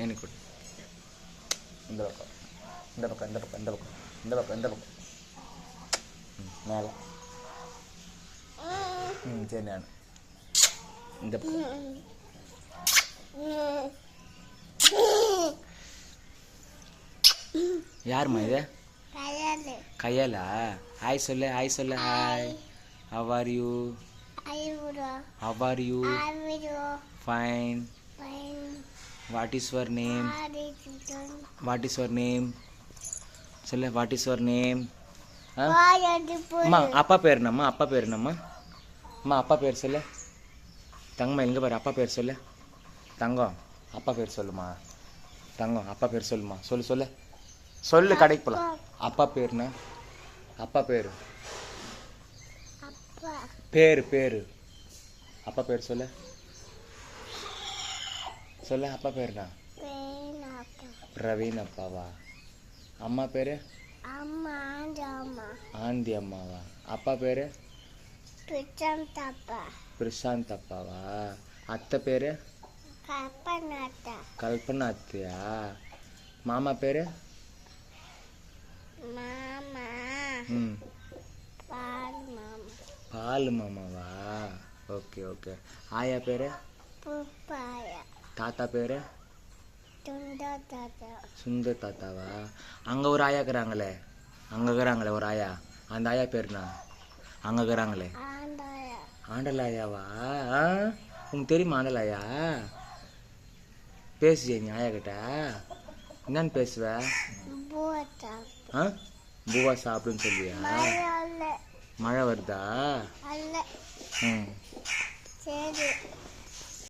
எனக்கு கொடு. இந்த பக்கம் இந்த பக்கம் இந்த பக்கம் இந்த பக்கம் இந்த பக்கம் இந்த பக்கம். மேலே. சரி நான் இந்த பக்கம். யாருமா இது? கையாலா? ஹாய் சொல்லு, ஹாய் சொல்லு. Hi. How are you? How are you? Fine. What is your name? What is your name? சொல்லு, what is your name? அம்மா அப்பா பேர் என்னம்மா? அப்பா பேர் என்னம்மா? அம்மா அப்பா பேர் சொல்லு. தங்கம்மா எங்கே பாரு, அப்பா பேர் சொல்லு. தங்கம் அப்பா பேர் சொல்லுமா. தங்கம் அப்பா பேர் சொல்லுமா. சொல்லு சொல்லு சொல்லு. கடைக்கு போகலாம். அப்பா பேர்னா? அப்பா பேர் பேர் பேர் அப்பா பேர் சொல்லு சொல்லு. அப்பா பேர்னா? பிரவீன் அப்பாவா? அம்மா பேரு? ஆந்தி அம்மாவா? அப்பா பேரு? பிரசாந்த் அப்பாவா? அத்தை பேரு? கல்பனா அத்தையா? மாமா பேரு? பால் மாமாவா? Okay okay. ஆயா பேரு? தாத்தா பேரு? சுந்தர் தாத்தாவா? அங்கே ஒரு ஆயா இருக்கிறாங்களே, அங்கே இருக்கிறாங்களே ஒரு ஆயா, அந்த ஆயா பேருண்ணா? அங்கே இருக்கிறாங்களே ஆண்டல் ஆயாவா? உங்களுக்கு தெரியுமா ஆண்டல் ஆயா? பேசுவியா நீ ஆயா கிட்ட? என்னன்னு பேசுவ? பூவா சாப்பிடுன்னு சொல்லுவியா? மழை வருதா? சரி.